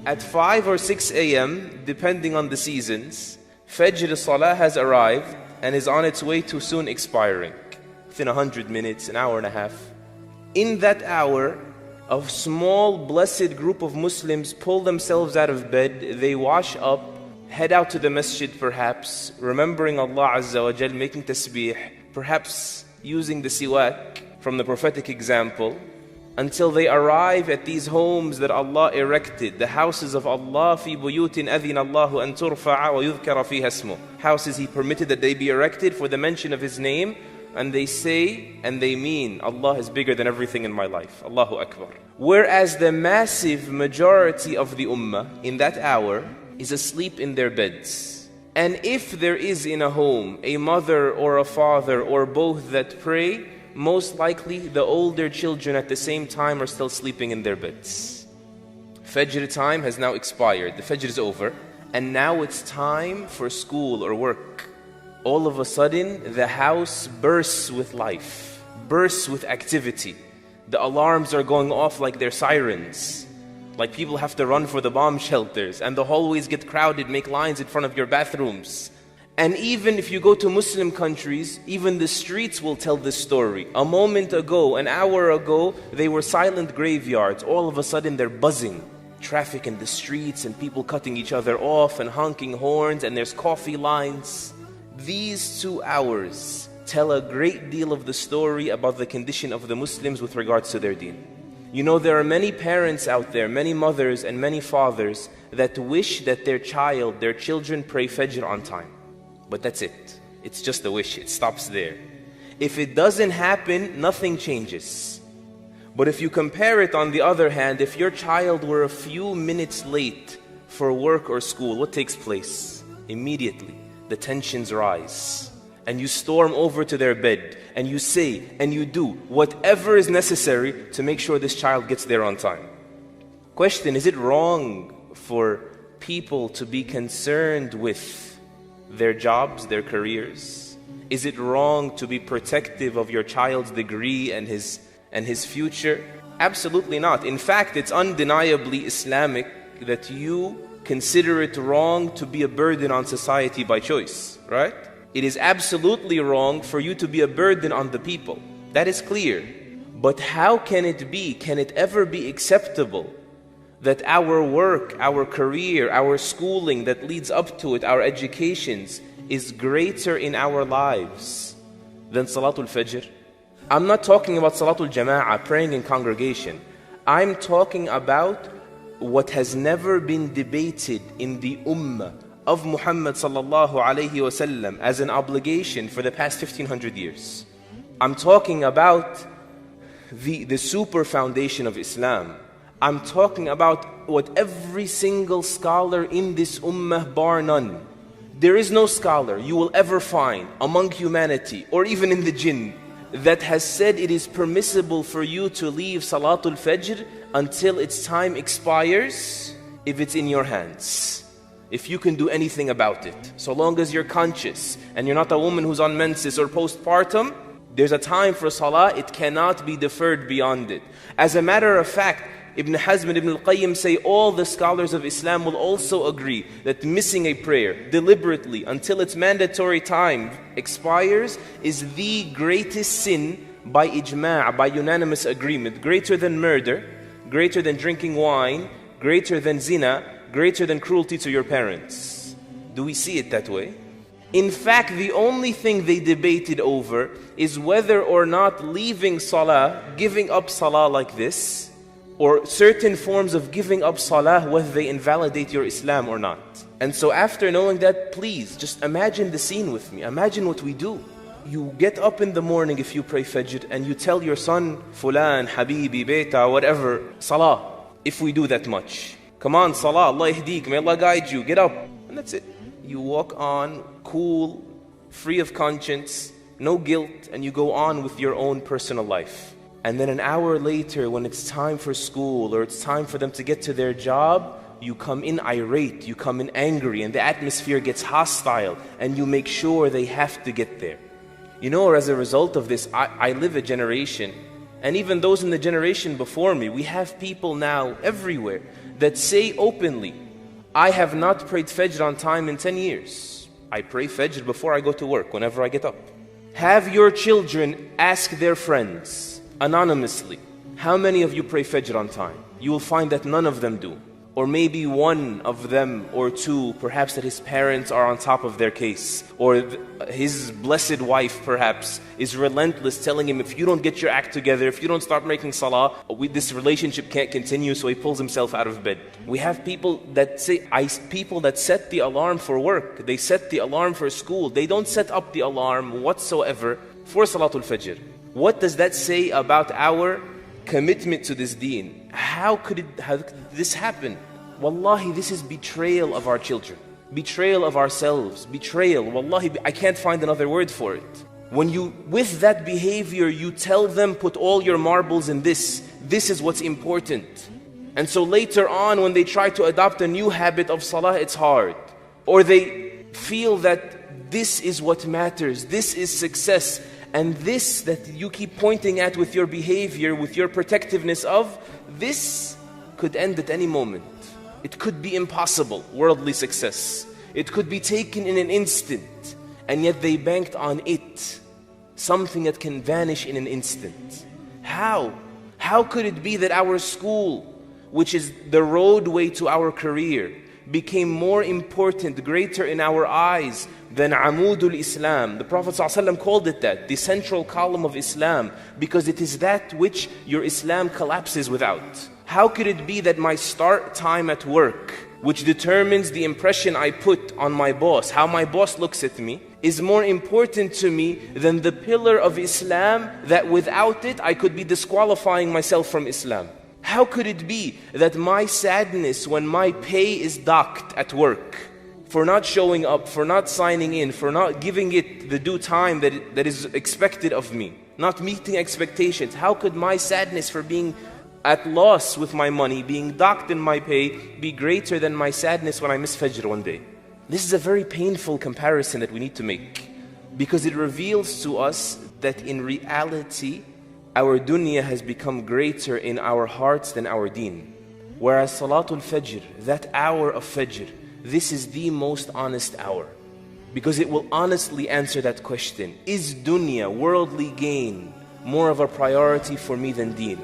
At 5 or 6 a.m., depending on the seasons, Fajr Salah has arrived and is on its way to soon expiring. Within 100 minutes, an hour and a half. In that hour, a small blessed group of Muslims pull themselves out of bed, they wash up, head out to the masjid perhaps, remembering Allah Azza wa Jal, making tasbih, perhaps using the siwak from the prophetic example, until they arrive at these homes that Allah erected, the houses of Allah, fi buyutin adhina Allahu an turfa'a wa yudhkara fiha ismuh. Houses He permitted that they be erected for the mention of His name, and they say and they mean, Allah is bigger than everything in my life. Allahu Akbar. Whereas the massive majority of the ummah in that hour is asleep in their beds. And if there is in a home a mother or a father or both that pray, most likely the older children at the same time are still sleeping in their beds. Fajr time has now expired. The Fajr is over. And now it's time for school or work. All of a sudden, the house bursts with life, bursts with activity. The alarms are going off like they're sirens. Like people have to run for the bomb shelters, and the hallways get crowded, make lines in front of your bathrooms. And even if you go to Muslim countries, even the streets will tell this story. A moment ago, an hour ago, they were silent graveyards. All of a sudden, they're buzzing. Traffic in the streets and people cutting each other off and honking horns, and there's coffee lines. These 2 hours tell a great deal of the story about the condition of the Muslims with regards to their deen. You know, there are many parents out there, many mothers and many fathers that wish that their children pray Fajr on time. But that's it. It's just a wish. It stops there. If it doesn't happen, nothing changes. But if you compare it on the other hand, if your child were a few minutes late for work or school, what takes place? Immediately, the tensions rise. And you storm over to their bed, and you say and you do whatever is necessary to make sure this child gets there on time. Question, is it wrong for people to be concerned with their jobs, their careers? Is it wrong to be protective of your child's degree and his future? Absolutely not. In fact, it's undeniably Islamic that you consider it wrong to be a burden on society by choice, right? It is absolutely wrong for you to be a burden on the people. That is clear. But how can it ever be acceptable that our work, our career, our schooling that leads up to it, our educations, is greater in our lives than Salatul Fajr? I'm not talking about Salatul Jama'ah, praying in congregation. I'm talking about what has never been debated in the ummah of Muhammad sallallahu alayhi wasallam as an obligation for the past 1500 years. I'm talking about the super foundation of Islam. I'm talking about what every single scholar in this ummah, bar none. There is no scholar you will ever find among humanity or even in the jinn that has said it is permissible for you to leave Salatul Fajr until its time expires if it's in your hands. If you can do anything about it. So long as you're conscious and you're not a woman who's on menses or postpartum, there's a time for salah, it cannot be deferred beyond it. As a matter of fact, Ibn Hazm and Ibn al-Qayyim say all the scholars of Islam will also agree that missing a prayer deliberately until its mandatory time expires is the greatest sin by ijma', by unanimous agreement. Greater than murder, greater than drinking wine, greater than zina, greater than cruelty to your parents. Do we see it that way? In fact, the only thing they debated over is whether or not leaving salah, giving up salah like this, or certain forms of giving up salah, whether they invalidate your Islam or not. And so after knowing that, please, just imagine the scene with me. Imagine what we do. You get up in the morning if you pray Fajr, and you tell your son, Fulan, Habibi, Beta, whatever, salah, if we do that much. Come on, salah, Allah yahdeek, may Allah guide you, get up. And that's it. You walk on, cool, free of conscience, no guilt, and you go on with your own personal life. And then an hour later, when it's time for school or it's time for them to get to their job, you come in irate, you come in angry, and the atmosphere gets hostile, and you make sure they have to get there. You know, or as a result of this, I live a generation, and even those in the generation before me, we have people now everywhere that say openly, I have not prayed Fajr on time in 10 years. I pray Fajr before I go to work, whenever I get up. Have your children ask their friends anonymously, how many of you pray Fajr on time? You will find that none of them do. Or maybe one of them or two, perhaps that his parents are on top of their case. Or his blessed wife perhaps is relentless, telling him, if you don't get your act together, if you don't start making salah, this relationship can't continue, so he pulls himself out of bed. We have people that set the alarm for work. They set the alarm for school. They don't set up the alarm whatsoever for Salatul Fajr. What does that say about our commitment to this deen? How could this happen? Wallahi, this is betrayal of our children, betrayal of ourselves, betrayal. Wallahi, I can't find another word for it. When you, with that behavior, you tell them, put all your marbles in this is what's important. And so later on, when they try to adopt a new habit of salah, it's hard. Or they feel that this is what matters, this is success. And this that you keep pointing at with your behavior, with your protectiveness of, this could end at any moment. It could be impossible, worldly success. It could be taken in an instant. And yet they banked on it, something that can vanish in an instant. How? How could it be that our school, which is the roadway to our career, became more important, greater in our eyes than Amudul Islam? The Prophet ﷺ called it that, the central column of Islam, because it is that which your Islam collapses without. How could it be that my start time at work, which determines the impression I put on my boss, how my boss looks at me, is more important to me than the pillar of Islam, that without it I could be disqualifying myself from Islam? How could it be that my sadness when my pay is docked at work, for not showing up, for not signing in, for not giving it the due time that is expected of me, not meeting expectations, how could my sadness for being at loss with my money, being docked in my pay, be greater than my sadness when I miss Fajr one day? This is a very painful comparison that we need to make, because it reveals to us that in reality, our dunya has become greater in our hearts than our deen. Whereas Salatul Fajr, that hour of Fajr, this is the most honest hour, because it will honestly answer that question. Is dunya, worldly gain, more of a priority for me than deen?